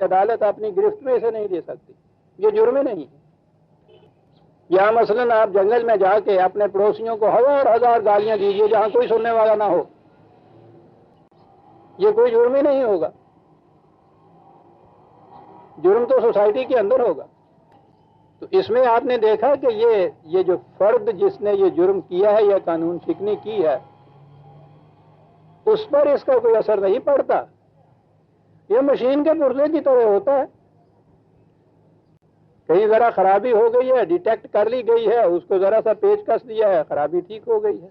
عدالت اپنی گرفت میں اسے نہیں دے سکتی، یہ جرم ہی نہیں ہے۔ یا مثلاً آپ جنگل میں جا کے اپنے پڑوسیوں کو ہزار گالیاں دیجیے جہاں کوئی سننے والا نہ ہو، یہ کوئی جرم ہی نہیں ہوگا، جرم تو سوسائٹی کے اندر ہوگا۔ تو اس میں آپ نے دیکھا کہ یہ جو فرد جس نے یہ جرم کیا ہے یا قانون شکنی کی ہے، اس پر اس کا کوئی اثر نہیں پڑتا، یہ مشین کے پرزے کی طرح ہوتا ہے، کہیں ذرا خرابی ہو گئی ہے، ڈیٹیکٹ کر لی گئی ہے، اس کو ذرا سا پیچ کس دیا ہے، خرابی ٹھیک ہو گئی ہے۔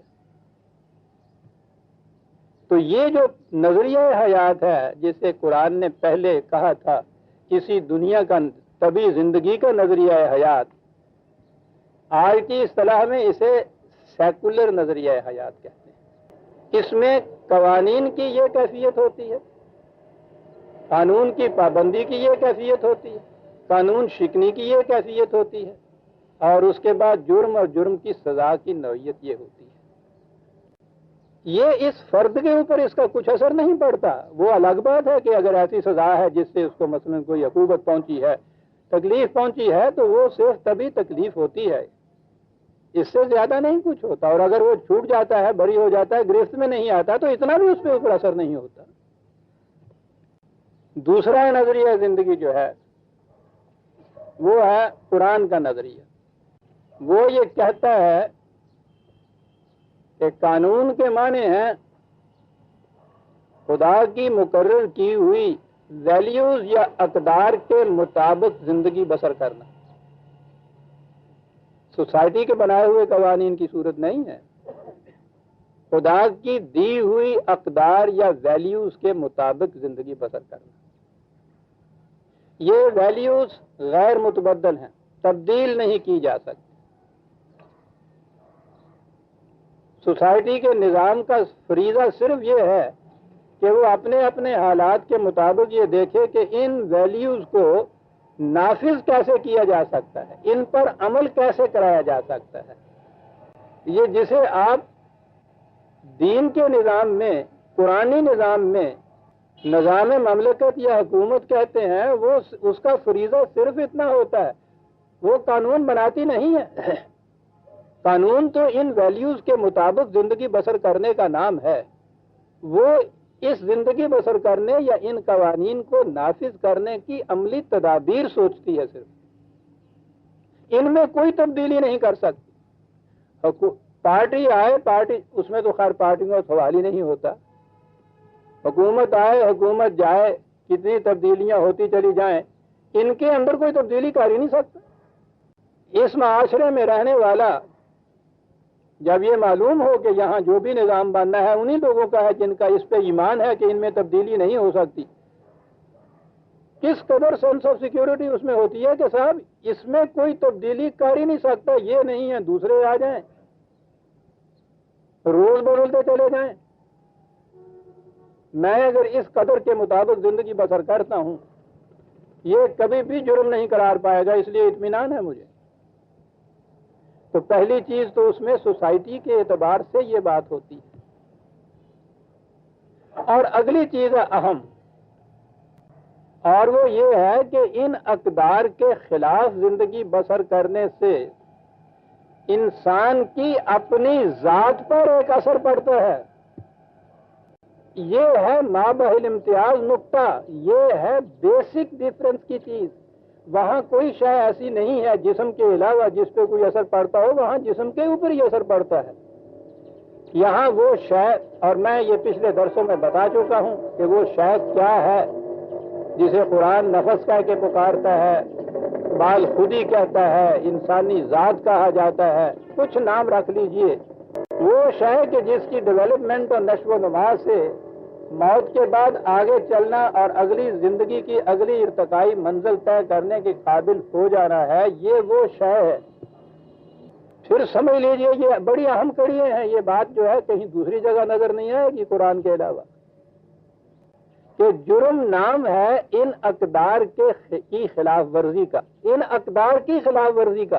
تو یہ جو نظریہ حیات ہے جسے قرآن نے پہلے کہا تھا کسی دنیا کا طبی زندگی کا نظریہ حیات، آج کی اصطلاح میں اسے سیکولر نظریہ حیات کہتے ہیں۔ اس میں قوانین کی یہ کیفیت ہوتی ہے، قانون کی پابندی کی یہ کیفیت ہوتی ہے، قانون شکنی کی یہ کیفیت ہوتی ہے، اور اس کے بعد جرم اور جرم کی سزا کی نوعیت یہ ہوتی ہے۔ یہ اس فرد کے اوپر اس کا کچھ اثر نہیں پڑتا۔ وہ الگ بات ہے کہ اگر ایسی سزا ہے جس سے اس کو مثلا کوئی عقوبت پہنچی ہے، تکلیف پہنچی ہے، تو وہ صرف تبھی تکلیف ہوتی ہے، اس سے زیادہ نہیں کچھ ہوتا۔ اور اگر وہ چھوٹ جاتا ہے، بری ہو جاتا ہے، گرفت میں نہیں آتا، تو اتنا بھی اس کے اوپر اثر نہیں ہوتا۔ دوسرا نظریہ زندگی جو ہے وہ ہے قرآن کا نظریہ۔ وہ یہ کہتا ہے کہ قانون کے معنی ہیں خدا کی مقرر کی ہوئی ویلیوز یا اقدار کے مطابق زندگی بسر کرنا، سوسائٹی کے بنائے ہوئے قوانین کی صورت نہیں ہے، خدا کی دی ہوئی اقدار یا ویلیوز کے مطابق زندگی بسر کرنا۔ یہ ویلیوز غیر متبدل ہیں، تبدیل نہیں کی جا سکتی۔ سوسائٹی کے نظام کا فریضہ صرف یہ ہے کہ وہ اپنے اپنے حالات کے مطابق یہ دیکھے کہ ان ویلیوز کو نافذ کیسے کیا جا سکتا ہے، ان پر عمل کیسے کرایا جا سکتا ہے۔ یہ جسے آپ دین کے نظام میں، قرآنی نظام میں نظام مملکت یا حکومت کہتے ہیں، وہ اس کا فریضہ صرف اتنا ہوتا ہے، وہ قانون بناتی نہیں ہے، قانون تو ان ویلیوز کے مطابق زندگی بسر کرنے کا نام ہے، وہ اس زندگی بسر کرنے یا ان قوانین کو نافذ کرنے کی عملی تدابیر سوچتی ہے، صرف ان میں کوئی تبدیلی نہیں کر سکتی۔ پارٹی آئے، پارٹی اس میں تو خیر پارٹیوں کا سوال ہی نہیں ہوتا، حکومت آئے، حکومت جائے، کتنی تبدیلیاں ہوتی چلی جائیں، ان کے اندر کوئی تبدیلی کر ہی نہیں سکتا۔ اس معاشرے میں رہنے والا جب یہ معلوم ہو کہ یہاں جو بھی نظام بننا ہے انہی لوگوں کا ہے جن کا اس پہ ایمان ہے کہ ان میں تبدیلی نہیں ہو سکتی، کس قدر سینس آف سیکیورٹی اس میں ہوتی ہے کہ صاحب اس میں کوئی تبدیلی کر ہی نہیں سکتا، یہ نہیں ہے، دوسرے آ جائیں، روز بدلتے چلے جائیں۔ میں اگر اس قدر کے مطابق زندگی بسر کرتا ہوں، یہ کبھی بھی جرم نہیں قرار پائے گا، اس لیے اطمینان ہے مجھے۔ تو پہلی چیز تو اس میں سوسائٹی کے اعتبار سے یہ بات ہوتی ہے، اور اگلی چیز ہے اہم، اور وہ یہ ہے کہ ان اقدار کے خلاف زندگی بسر کرنے سے انسان کی اپنی ذات پر ایک اثر پڑتا ہے۔ یہ ہے مابحث الامتیاز نقطہ، یہ ہے بیسک ڈیفرنس کی چیز۔ وہاں کوئی شے ایسی نہیں ہے جسم کے علاوہ جس پہ کوئی اثر پڑتا ہو، وہاں جسم کے اوپر ہی اثر پڑتا ہے۔ یہاں وہ شے، اور میں یہ پچھلے درسوں میں بتا چکا ہوں کہ وہ شے کیا ہے جسے قرآن نفس کہہ کے پکارتا ہے، بال خودی کہتا ہے، انسانی ذات کہا جاتا ہے، کچھ نام رکھ لیجئے۔ وہ شے کہ جس کی ڈیولپمنٹ اور نشو و نما سے موت کے بعد آگے چلنا اور اگلی زندگی کی اگلی ارتقائی منزل طے کرنے کے قابل ہو جانا ہے، یہ وہ شے ہے۔ پھر سمجھ لیجئے یہ بڑی اہم کڑیاں ہیں، یہ بات جو ہے کہیں دوسری جگہ نظر نہیں آئے گی قرآن کے علاوہ، کہ جرم نام ہے ان اقدار کی خلاف ورزی کا، ان اقدار کی خلاف ورزی کا۔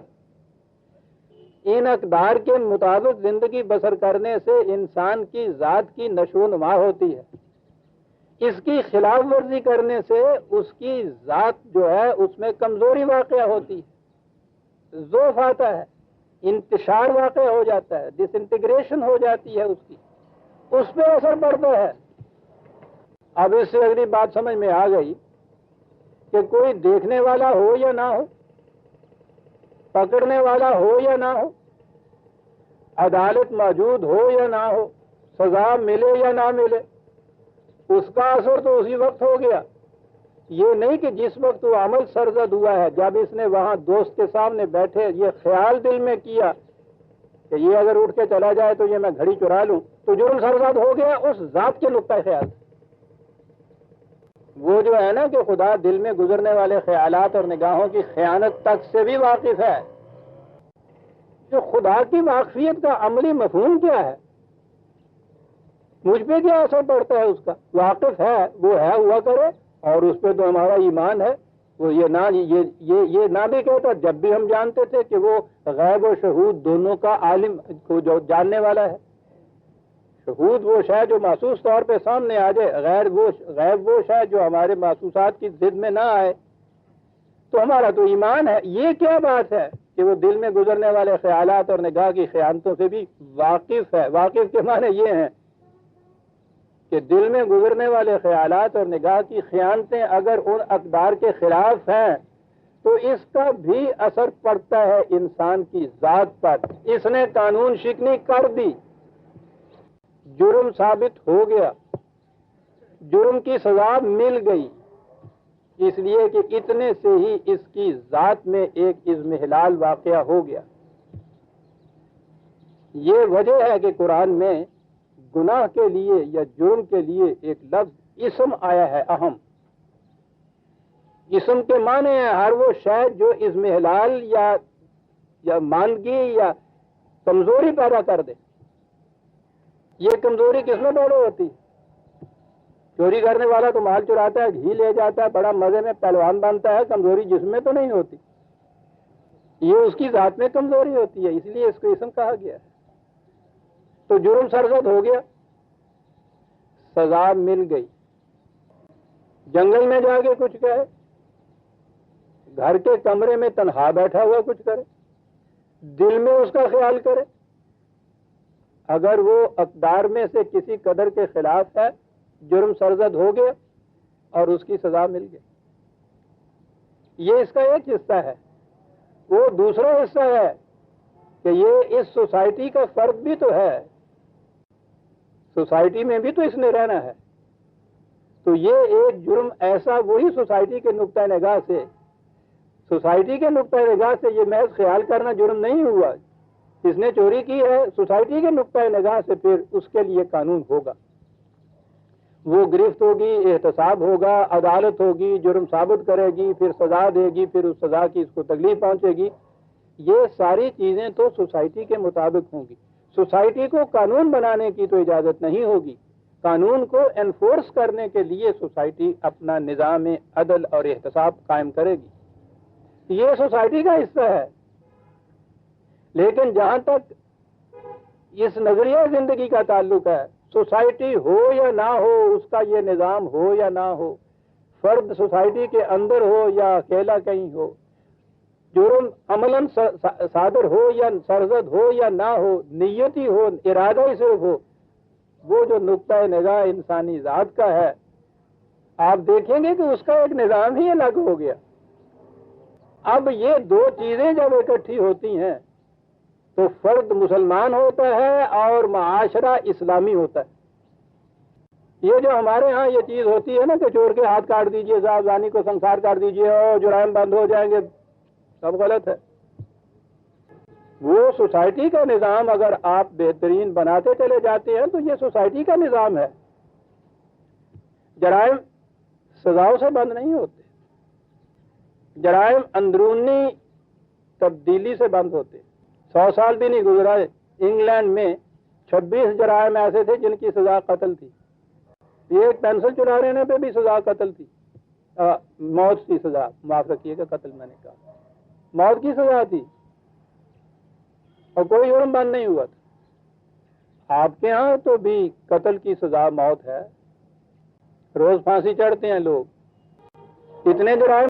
ان اقدار کے مطابق زندگی بسر کرنے سے انسان کی ذات کی نشو و نما ہوتی ہے، اس کی خلاف ورزی کرنے سے اس کی ذات جو ہے اس میں کمزوری واقع ہوتی ہے، ضعف آتا ہے، انتشار واقع ہو جاتا ہے، ڈس انٹیگریشن ہو جاتی ہے، اس پہ اثر پڑتا ہے۔ اب اس سے اگلی بات سمجھ میں آ گئی کہ کوئی دیکھنے والا ہو یا نہ ہو، پکڑنے والا ہو یا نہ ہو، عدالت موجود ہو یا نہ ہو، سزا ملے یا نہ ملے، اس کا اثر تو اسی وقت ہو گیا۔ یہ نہیں کہ جس وقت وہ عمل سرزد ہوا ہے، جب اس نے وہاں دوست کے سامنے بیٹھے یہ خیال دل میں کیا کہ یہ اگر اٹھ کے چلا جائے تو یہ میں گھڑی چرا لوں، تو جرم سرزد ہو گیا اس ذات کے نقطۂ خیال سے۔ وہ جو ہے نا کہ خدا دل میں گزرنے والے خیالات اور نگاہوں کی خیانت تک سے بھی واقف ہے، جو خدا کی واقفیت کا عملی مفہوم کیا ہے، مجھ پہ کیا اثر پڑتا ہے اس کا، واقف ہے، وہ ہے ہوا کرے، اور اس پہ تو ہمارا ایمان ہے۔ وہ یہ نہ بھی کہتا جب بھی ہم جانتے تھے کہ وہ غیب و شہود دونوں کا عالم کو جو جاننے والا ہے۔ شہود وہ شے جو محسوس طور پہ سامنے آ جائے، غیب وہ شے جو ہمارے محسوسات کی ضد میں نہ آئے، تو ہمارا تو ایمان ہے۔ یہ کیا بات ہے کہ وہ دل میں گزرنے والے خیالات اور نگاہ کی خیانتوں سے بھی واقف ہے۔ واقف کے معنی یہ ہیں کہ دل میں گزرنے والے خیالات اور نگاہ کی خیانتیں اگر ان اقدار کے خلاف ہیں تو اس کا بھی اثر پڑتا ہے انسان کی ذات پر۔ اس نے قانون شکنی کر دی، جرم ثابت ہو گیا، جرم کی سزا مل گئی، اس لیے کہ اتنے سے ہی اس کی ذات میں ایک اضمحلال واقعہ ہو گیا۔ یہ وجہ ہے کہ قرآن میں گناہ کے لیے یا جرم کے لیے ایک لفظ اسم آیا ہے، اہم۔ اسم کے معنی ہے ہر وہ شے جو اضمحلال یا ماندگی یا کمزوری پیدا کر دے۔ یہ کمزوری کس میں پیدا ہوتی؟ چوری کرنے والا تو مال چراتا ہے، گھی لے جاتا ہے، بڑا مزے میں پہلوان بنتا ہے، کمزوری جس میں تو نہیں ہوتی، یہ اس کی ذات میں کمزوری ہوتی ہے، اس لیے اس کو اسم کہا گیا ہے۔ تو جرم سرزد ہو گیا، سزا مل گئی۔ جنگل میں جا کے کچھ کہے، گھر کے کمرے میں تنہا بیٹھا ہوا کچھ کرے، دل میں اس کا خیال کرے، اگر وہ اقدار میں سے کسی قدر کے خلاف ہے، جرم سرزد ہو گیا اور اس کی سزا مل گئی۔ یہ اس کا ایک حصہ ہے۔ وہ دوسرا حصہ ہے کہ یہ اس سوسائٹی کا فرد بھی تو ہے، سوسائٹی میں بھی تو اس نے رہنا ہے۔ تو یہ ایک جرم ایسا وہی سوسائٹی کے نقطۂ نگاہ سے، سوسائٹی کے نقطۂ نگاہ سے یہ محض خیال کرنا جرم نہیں ہوا، اس نے چوری کی ہے، سوسائٹی کے نقطۂ نگاہ سے پھر اس کے لیے قانون ہوگا، وہ گرفت ہوگی، احتساب ہوگا، عدالت ہوگی، جرم ثابت کرے گی، پھر سزا دے گی، پھر اس سزا کی اس کو تکلیف پہنچے گی۔ یہ ساری چیزیں تو سوسائٹی کے مطابق ہوں گی۔ سوسائٹی کو قانون بنانے کی تو اجازت نہیں ہوگی، قانون کو انفورس کرنے کے لیے سوسائٹی اپنا نظام عدل اور احتساب قائم کرے گی، یہ سوسائٹی کا حصہ ہے۔ لیکن جہاں تک اس نظریہ زندگی کا تعلق ہے، سوسائٹی ہو یا نہ ہو، اس کا یہ نظام ہو یا نہ ہو، فرد سوسائٹی کے اندر ہو یا اکیلا کہیں ہو، جرم عملاً صادر ہو یا سرزد ہو یا نہ ہو، نیتی ہو، ارادہ ہی صرف ہو، وہ جو نقطۂ نگاہ انسانی ذات کا ہے، آپ دیکھیں گے کہ اس کا ایک نظام ہی الگ ہو گیا۔ اب یہ دو چیزیں جب اکٹھی ہوتی ہیں تو فرد مسلمان ہوتا ہے اور معاشرہ اسلامی ہوتا ہے۔ یہ جو ہمارے ہاں یہ چیز ہوتی ہے نا کہ چور کے ہاتھ کاٹ دیجئے، صاحب زانی کو سنسار کر دیجئے اور جرائم بند ہو جائیں گے، سب غلط ہے۔ وہ سوسائٹی کا نظام اگر آپ بہترین بناتے چلے جاتے ہیں تو یہ سوسائٹی کا نظام ہے۔ جرائم سزاؤں سے بند نہیں ہوتے، جرائم اندرونی تبدیلی سے بند ہوتے۔ 100 سال بھی نہیں گزرا، انگلینڈ میں 26 جرائم ایسے تھے جن کی سزا قتل تھی۔ ایک پینسل چلا لینے پہ بھی سزا قتل تھی، موت کی سزا، معاف رکھیے گا قتل میں نے کہا، موت کی سزا تھی اور کوئی جرم بند نہیں ہوا تھا۔ آپ کے ہاں تو بھی قتل کی سزا موت ہے، روز پھانسی چڑھتے ہیں لوگ. اتنے جرائم